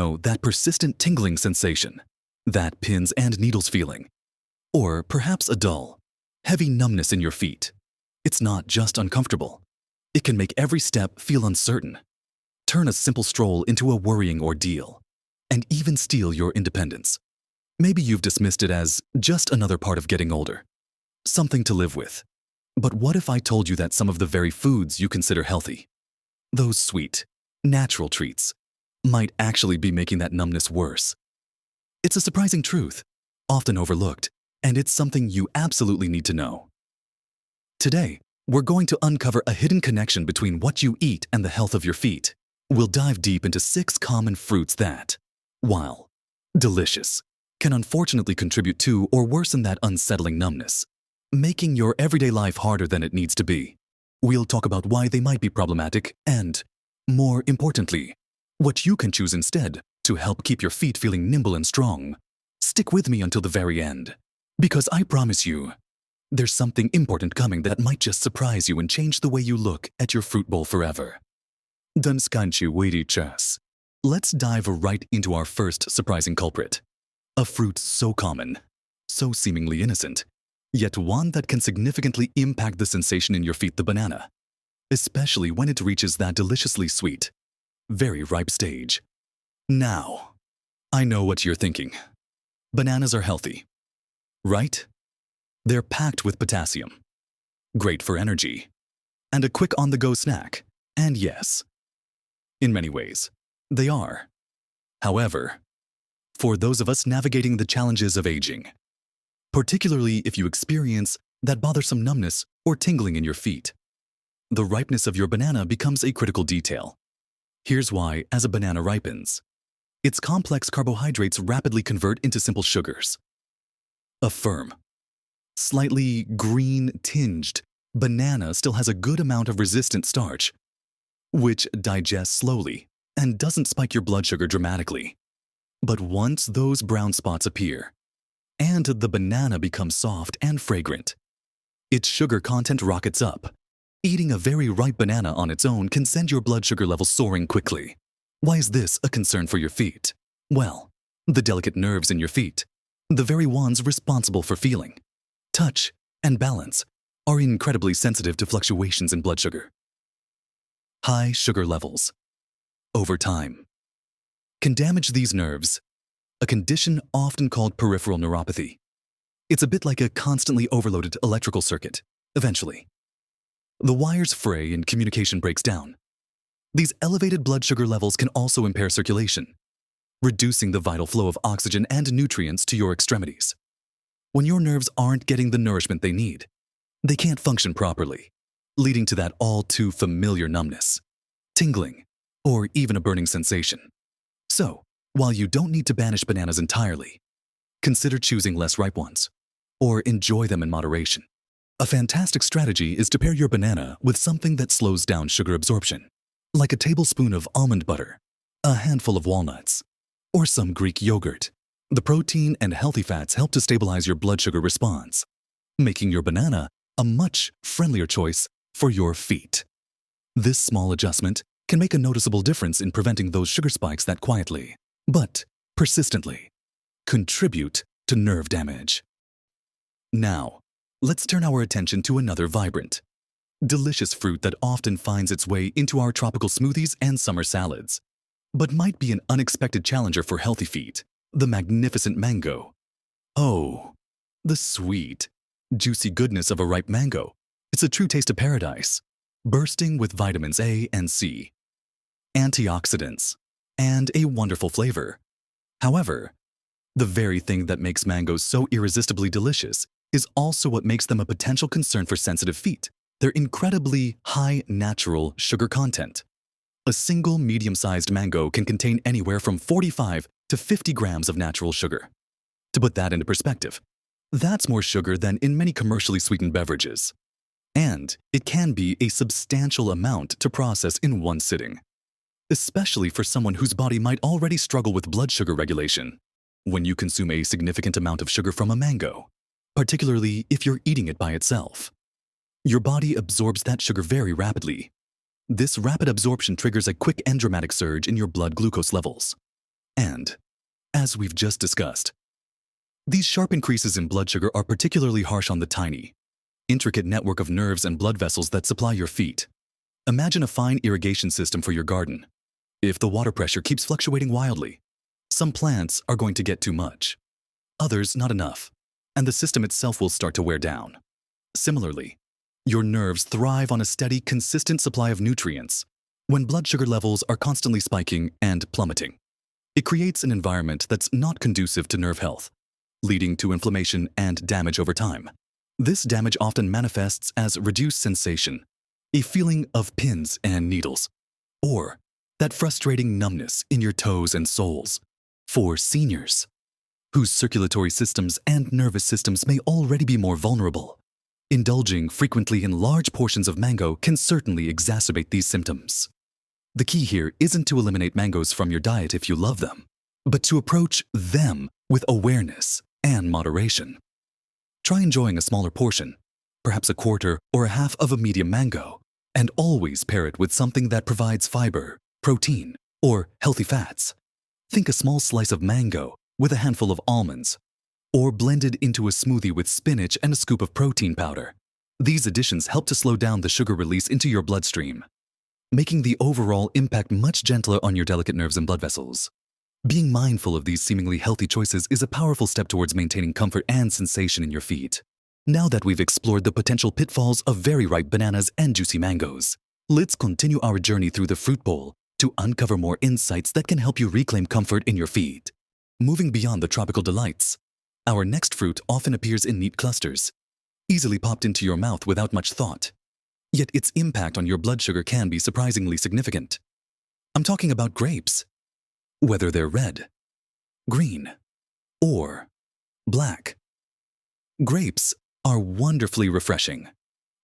know that persistent tingling sensation, that pins and needles feeling, or perhaps a dull, heavy numbness in your feet. It's not just uncomfortable. It can make every step feel uncertain, turn a simple stroll into a worrying ordeal, and even steal your independence. Maybe you've dismissed it as just another part of getting older, something to live with. But what if I told you that some of the very foods you consider healthy, those sweet, natural treats, might actually be making that numbness worse? It's a surprising truth, often overlooked, and it's something you absolutely need to know. Today, we're going to uncover a hidden connection between what you eat and the health of your feet. We'll dive deep into 6 common fruits that, while delicious, can unfortunately contribute to or worsen that unsettling numbness, making your everyday life harder than it needs to be. We'll talk about why they might be problematic and, more importantly, what you can choose instead to help keep your feet feeling nimble and strong. Stick with me until the very end, because I promise you, there's something important coming that might just surprise you and change the way you look at your fruit bowl forever. Dunskanchi weighty chess. Let's dive right into our first surprising culprit. A fruit so common, so seemingly innocent, yet one that can significantly impact the sensation in your feet, the banana, especially when it reaches that deliciously sweet, very ripe stage. Now, I know what you're thinking. Bananas are healthy, right? They're packed with potassium, great for energy, and a quick on-the-go snack. And yes, in many ways, they are. However, for those of us navigating the challenges of aging, particularly if you experience that bothersome numbness or tingling in your feet, the ripeness of your banana becomes a critical detail. Here's why. As a banana ripens, its complex carbohydrates rapidly convert into simple sugars. A firm, slightly green-tinged banana still has a good amount of resistant starch, which digests slowly and doesn't spike your blood sugar dramatically. But once those brown spots appear, and the banana becomes soft and fragrant, its sugar content rockets up. Eating a very ripe banana on its own can send your blood sugar levels soaring quickly. Why is this a concern for your feet? Well, the delicate nerves in your feet, the very ones responsible for feeling, touch, and balance, are incredibly sensitive to fluctuations in blood sugar. High sugar levels, over time, can damage these nerves, a condition often called peripheral neuropathy. It's a bit like a constantly overloaded electrical circuit. Eventually, the wires fray and communication breaks down. These elevated blood sugar levels can also impair circulation, reducing the vital flow of oxygen and nutrients to your extremities. When your nerves aren't getting the nourishment they need, they can't function properly, leading to that all too familiar numbness, tingling, or even a burning sensation. So, while you don't need to banish bananas entirely, consider choosing less ripe ones, or enjoy them in moderation. A fantastic strategy is to pair your banana with something that slows down sugar absorption, like a tablespoon of almond butter, a handful of walnuts, or some Greek yogurt. The protein and healthy fats help to stabilize your blood sugar response, making your banana a much friendlier choice for your feet. This small adjustment can make a noticeable difference in preventing those sugar spikes that quietly, but persistently, contribute to nerve damage. Now, let's turn our attention to another vibrant, delicious fruit that often finds its way into our tropical smoothies and summer salads, but might be an unexpected challenger for healthy feet: the magnificent mango. Oh, the sweet, juicy goodness of a ripe mango. It's a true taste of paradise, bursting with vitamins A and C, antioxidants, and a wonderful flavor. However, the very thing that makes mangoes so irresistibly delicious is also what makes them a potential concern for sensitive feet: their incredibly high natural sugar content. A single medium-sized mango can contain anywhere from 45 to 50 grams of natural sugar. To put that into perspective, that's more sugar than in many commercially sweetened beverages. And it can be a substantial amount to process in one sitting, especially for someone whose body might already struggle with blood sugar regulation. When you consume a significant amount of sugar from a mango, particularly if you're eating it by itself, your body absorbs that sugar very rapidly. This rapid absorption triggers a quick and dramatic surge in your blood glucose levels. And, as we've just discussed, these sharp increases in blood sugar are particularly harsh on the tiny, intricate network of nerves and blood vessels that supply your feet. Imagine a fine irrigation system for your garden. If the water pressure keeps fluctuating wildly, some plants are going to get too much, others not enough, and the system itself will start to wear down. Similarly, your nerves thrive on a steady, consistent supply of nutrients. When blood sugar levels are constantly spiking and plummeting, it creates an environment that's not conducive to nerve health, leading to inflammation and damage over time. This damage often manifests as reduced sensation, a feeling of pins and needles, or that frustrating numbness in your toes and soles. For seniors, whose circulatory systems and nervous systems may already be more vulnerable, indulging frequently in large portions of mango can certainly exacerbate these symptoms. The key here isn't to eliminate mangoes from your diet if you love them, but to approach them with awareness and moderation. Try enjoying a smaller portion, perhaps a quarter or a half of a medium mango, and always pair it with something that provides fiber, protein, or healthy fats. Think a small slice of mango with a handful of almonds, or blended into a smoothie with spinach and a scoop of protein powder. These additions help to slow down the sugar release into your bloodstream, making the overall impact much gentler on your delicate nerves and blood vessels. Being mindful of these seemingly healthy choices is a powerful step towards maintaining comfort and sensation in your feet. Now that we've explored the potential pitfalls of very ripe bananas and juicy mangoes, let's continue our journey through the fruit bowl to uncover more insights that can help you reclaim comfort in your feet. Moving beyond the tropical delights, our next fruit often appears in neat clusters, easily popped into your mouth without much thought. Yet its impact on your blood sugar can be surprisingly significant. I'm talking about grapes. Whether they're red, green, or black, grapes are wonderfully refreshing,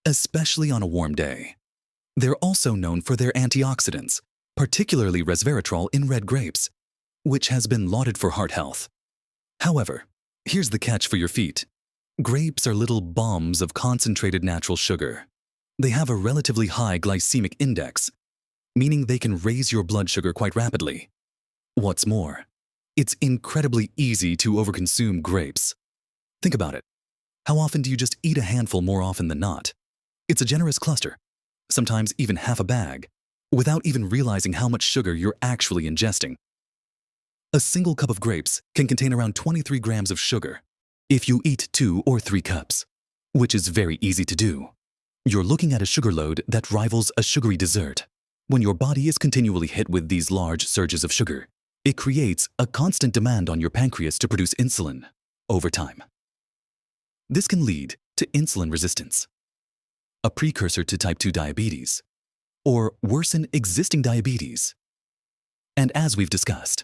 especially on a warm day. They're also known for their antioxidants, particularly resveratrol in red grapes, which has been lauded for heart health. However, here's the catch for your feet. Grapes are little bombs of concentrated natural sugar. They have a relatively high glycemic index, meaning they can raise your blood sugar quite rapidly. What's more, it's incredibly easy to overconsume grapes. Think about it. How often do you just eat a handful more often than not? It's a generous cluster, sometimes even half a bag, without even realizing how much sugar you're actually ingesting. A single cup of grapes can contain around 23 grams of sugar. If you eat 2 or 3 cups, which is very easy to do, you're looking at a sugar load that rivals a sugary dessert. When your body is continually hit with these large surges of sugar, it creates a constant demand on your pancreas to produce insulin over time. This can lead to insulin resistance, a precursor to type 2 diabetes, or worsen existing diabetes. And as we've discussed,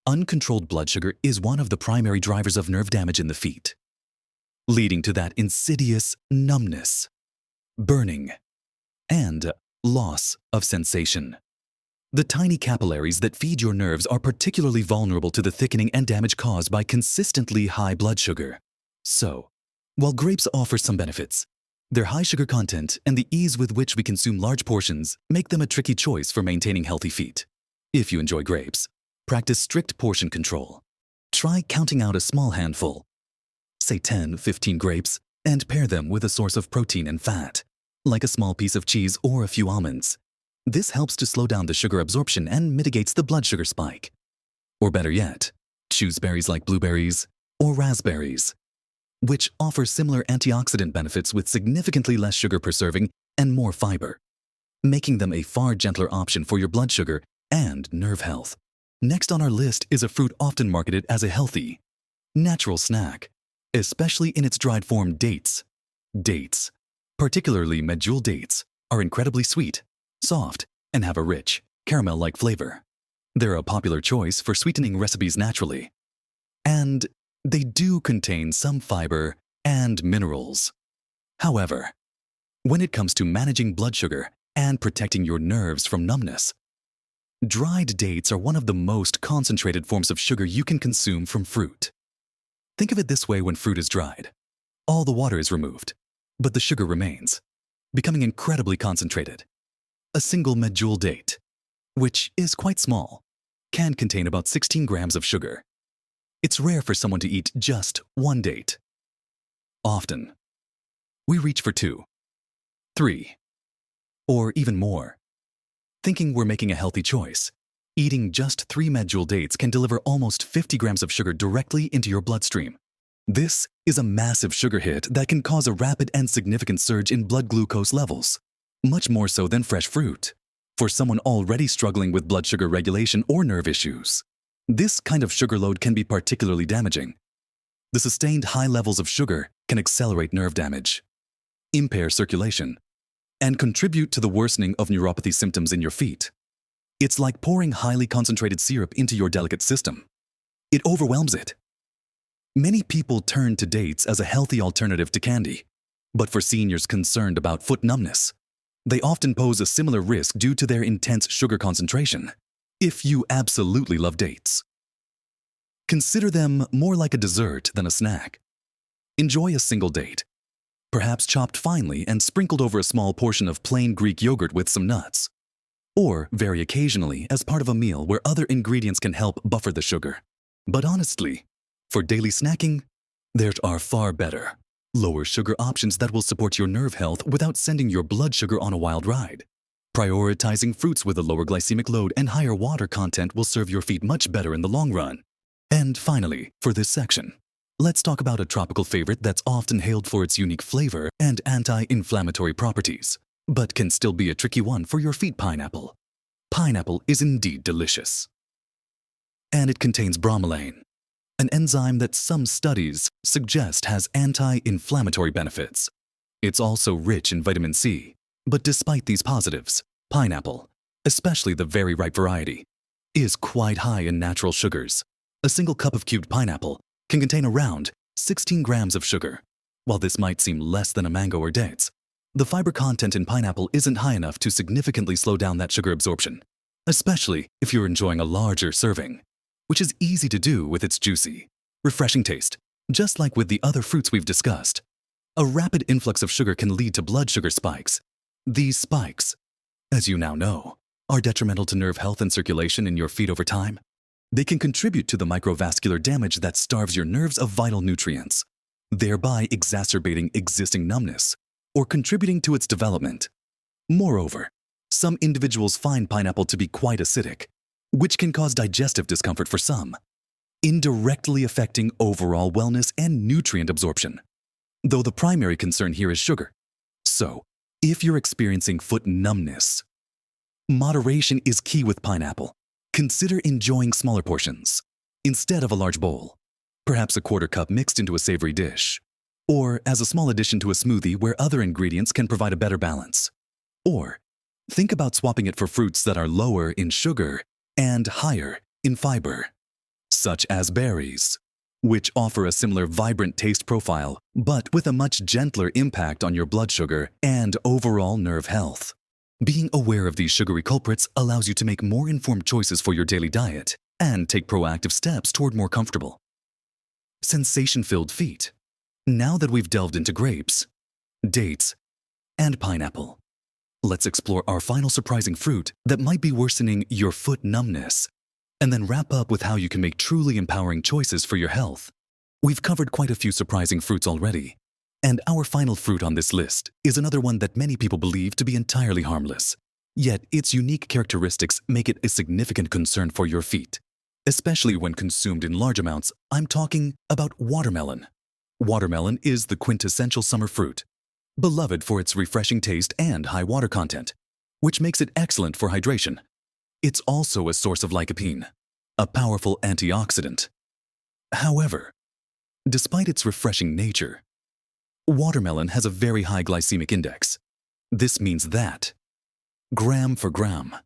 uncontrolled blood sugar is one of the primary drivers of nerve damage in the feet, leading to that insidious numbness, burning, and loss of sensation. The tiny capillaries that feed your nerves are particularly vulnerable to the thickening and damage caused by consistently high blood sugar. So, while grapes offer some benefits, their high sugar content and the ease with which we consume large portions make them a tricky choice for maintaining healthy feet. If you enjoy grapes, practice strict portion control. Try counting out a small handful, say 10-15 grapes, and pair them with a source of protein and fat, like a small piece of cheese or a few almonds. This helps to slow down the sugar absorption and mitigates the blood sugar spike. Or better yet, choose berries like blueberries or raspberries, which offer similar antioxidant benefits with significantly less sugar per serving and more fiber, making them a far gentler option for your blood sugar and nerve health. Next on our list is a fruit often marketed as a healthy, natural snack, especially in its dried form, dates. Dates, particularly medjool dates, are incredibly sweet, soft, and have a rich, caramel-like flavor. They're a popular choice for sweetening recipes naturally. And they do contain some fiber and minerals. However, when it comes to managing blood sugar and protecting your nerves from numbness, dried dates are one of the most concentrated forms of sugar you can consume from fruit. Think of it this way: when fruit is dried, all the water is removed, but the sugar remains, becoming incredibly concentrated. A single medjool date, which is quite small, can contain about 16 grams of sugar. It's rare for someone to eat just one date. Often, we reach for 2, 3, or even more, thinking we're making a healthy choice. Eating just 3 medjool dates can deliver almost 50 grams of sugar directly into your bloodstream. This is a massive sugar hit that can cause a rapid and significant surge in blood glucose levels, much more so than fresh fruit. For someone already struggling with blood sugar regulation or nerve issues, this kind of sugar load can be particularly damaging. The sustained high levels of sugar can accelerate nerve damage, impair circulation, and contribute to the worsening of neuropathy symptoms in your feet. It's like pouring highly concentrated syrup into your delicate system. It overwhelms it. Many people turn to dates as a healthy alternative to candy, but for seniors concerned about foot numbness, they often pose a similar risk due to their intense sugar concentration. If you absolutely love dates, consider them more like a dessert than a snack. Enjoy a single date, perhaps chopped finely and sprinkled over a small portion of plain Greek yogurt with some nuts, or very occasionally as part of a meal where other ingredients can help buffer the sugar. But honestly, for daily snacking, there are far better, lower sugar options that will support your nerve health without sending your blood sugar on a wild ride. Prioritizing fruits with a lower glycemic load and higher water content will serve your feet much better in the long run. And finally, for this section, let's talk about a tropical favorite that's often hailed for its unique flavor and anti-inflammatory properties, but can still be a tricky one for your feet: pineapple. Pineapple is indeed delicious. And it contains bromelain, an enzyme that some studies suggest has anti-inflammatory benefits. It's also rich in vitamin C. But despite these positives, pineapple, especially the very ripe variety, is quite high in natural sugars. A single cup of cubed pineapple can contain around 16 grams of sugar. While this might seem less than a mango or dates, the fiber content in pineapple isn't high enough to significantly slow down that sugar absorption, especially if you're enjoying a larger serving, which is easy to do with its juicy, refreshing taste. Just like with the other fruits we've discussed, a rapid influx of sugar can lead to blood sugar spikes. These spikes, as you now know, are detrimental to nerve health and circulation in your feet over time. They can contribute to the microvascular damage that starves your nerves of vital nutrients, thereby exacerbating existing numbness or contributing to its development. Moreover, some individuals find pineapple to be quite acidic, which can cause digestive discomfort for some, indirectly affecting overall wellness and nutrient absorption, though the primary concern here is sugar. So, if you're experiencing foot numbness, moderation is key with pineapple. Consider enjoying smaller portions instead of a large bowl, perhaps a quarter cup mixed into a savory dish, or as a small addition to a smoothie where other ingredients can provide a better balance. Or think about swapping it for fruits that are lower in sugar and higher in fiber, such as berries, which offer a similar vibrant taste profile, but with a much gentler impact on your blood sugar and overall nerve health. Being aware of these sugary culprits allows you to make more informed choices for your daily diet and take proactive steps toward more comfortable, sensation-filled feet. Now that we've delved into grapes, dates, and pineapple, let's explore our final surprising fruit that might be worsening your foot numbness, and then wrap up with how you can make truly empowering choices for your health. We've covered quite a few surprising fruits already, and our final fruit on this list is another one that many people believe to be entirely harmless. Yet its unique characteristics make it a significant concern for your feet, especially when consumed in large amounts. I'm talking about watermelon. Watermelon is the quintessential summer fruit, beloved for its refreshing taste and high water content, which makes it excellent for hydration. It's also a source of lycopene, a powerful antioxidant. However, despite its refreshing nature, watermelon has a very high glycemic index. This means that, gram for gram,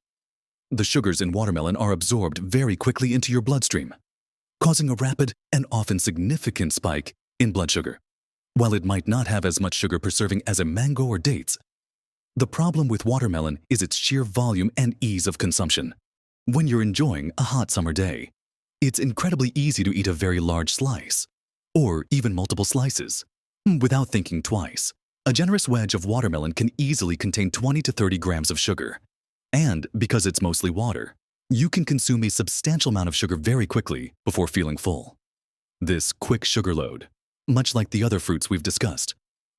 the sugars in watermelon are absorbed very quickly into your bloodstream, causing a rapid and often significant spike in blood sugar. While it might not have as much sugar per serving as a mango or dates, the problem with watermelon is its sheer volume and ease of consumption. When you're enjoying a hot summer day, it's incredibly easy to eat a very large slice, or even multiple slices, without thinking twice. A generous wedge of watermelon can easily contain 20 to 30 grams of sugar. And because it's mostly water, You can consume a substantial amount of sugar very quickly before feeling full. This quick sugar load, much like the other fruits we've discussed,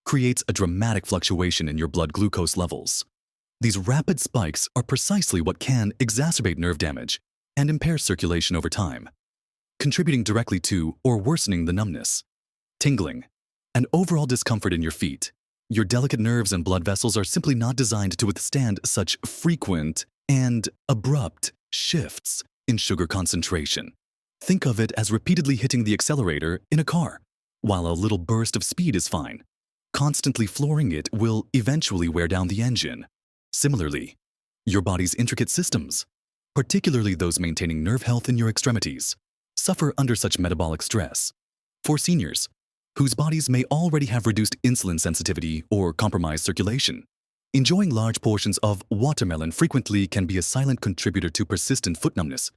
creates a dramatic fluctuation in your blood glucose levels. These rapid spikes are precisely what can exacerbate nerve damage and impair circulation over time, contributing directly to or worsening the numbness, tingling, and overall discomfort in your feet. Your delicate nerves and blood vessels are simply not designed to withstand such frequent and abrupt shifts in sugar concentration. Think of it as repeatedly hitting the accelerator in a car. While a little burst of speed is fine, constantly flooring it will eventually wear down the engine. Similarly, your body's intricate systems, particularly those maintaining nerve health in your extremities, suffer under such metabolic stress. For seniors, whose bodies may already have reduced insulin sensitivity or compromised circulation, enjoying large portions of watermelon frequently can be a silent contributor to persistent foot numbness.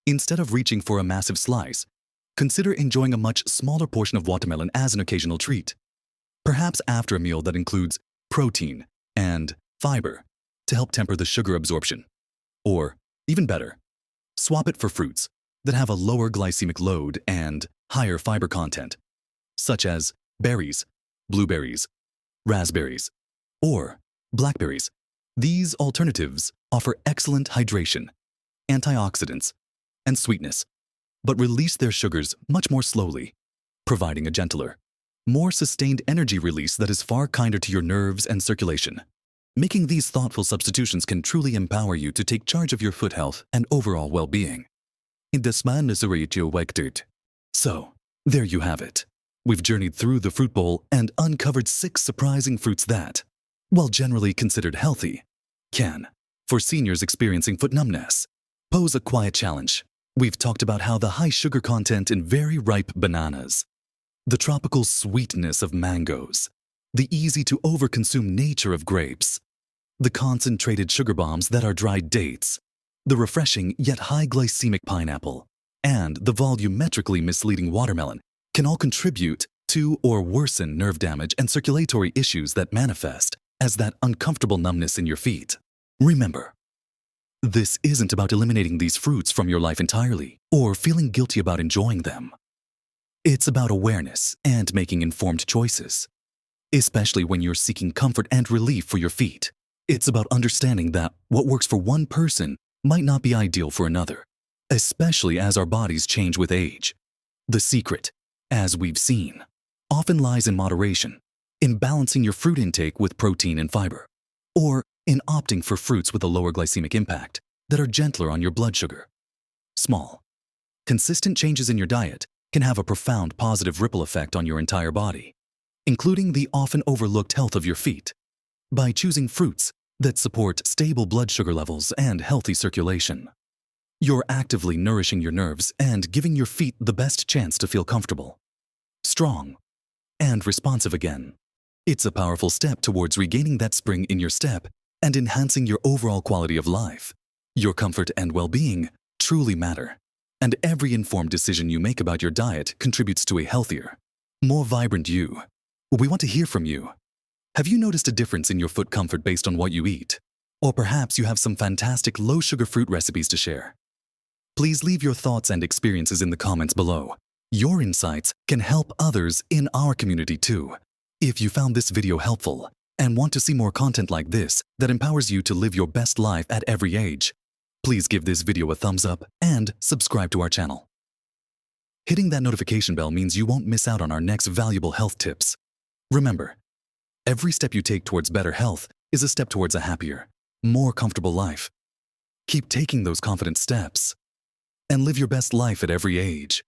Instead of reaching for a massive slice, consider enjoying a much smaller portion of watermelon as an occasional treat, perhaps after a meal that includes protein and fiber to help temper the sugar absorption. Or, even better, swap it for fruits that have a lower glycemic load and higher fiber content, such as berries, blueberries, raspberries, or blackberries. These alternatives offer excellent hydration, antioxidants, and sweetness, but release their sugars much more slowly, providing a gentler, more sustained energy release that is far kinder to your nerves and circulation. Making these thoughtful substitutions can truly empower you to take charge of your foot health and overall well-being. So, there you have it. We've journeyed through the fruit bowl and uncovered 6 surprising fruits that, while generally considered healthy, can, for seniors experiencing foot numbness, pose a quiet challenge. We've talked about how the high sugar content in very ripe bananas, the tropical sweetness of mangoes, the easy-to-overconsume nature of grapes, the concentrated sugar bombs that are dried dates, the refreshing yet high glycemic pineapple, and the volumetrically misleading watermelon can all contribute to or worsen nerve damage and circulatory issues that manifest as that uncomfortable numbness in your feet. Remember, this isn't about eliminating these fruits from your life entirely or feeling guilty about enjoying them. It's about awareness and making informed choices, especially when you're seeking comfort and relief for your feet. It's about understanding that what works for one person might not be ideal for another, especially as our bodies change with age. The secret, as we've seen, often lies in moderation, in balancing your fruit intake with protein and fiber, or in opting for fruits with a lower glycemic impact that are gentler on your blood sugar. Small, consistent changes in your diet can have a profound positive ripple effect on your entire body, including the often overlooked health of your feet. By choosing fruits that support stable blood sugar levels and healthy circulation, you're actively nourishing your nerves and giving your feet the best chance to feel comfortable, strong, and responsive again. It's a powerful step towards regaining that spring in your step and enhancing your overall quality of life. Your comfort and well-being truly matter, and every informed decision you make about your diet contributes to a healthier, more vibrant you. We want to hear from you. Have you noticed a difference in your foot comfort based on what you eat? Or perhaps you have some fantastic low-sugar fruit recipes to share. Please leave your thoughts and experiences in the comments below. Your insights can help others in our community too. If you found this video helpful and want to see more content like this that empowers you to live your best life at every age, please give this video a thumbs up and subscribe to our channel. Hitting that notification bell means you won't miss out on our next valuable health tips. Remember, every step you take towards better health is a step towards a happier, more comfortable life. Keep taking those confident steps and live your best life at every age.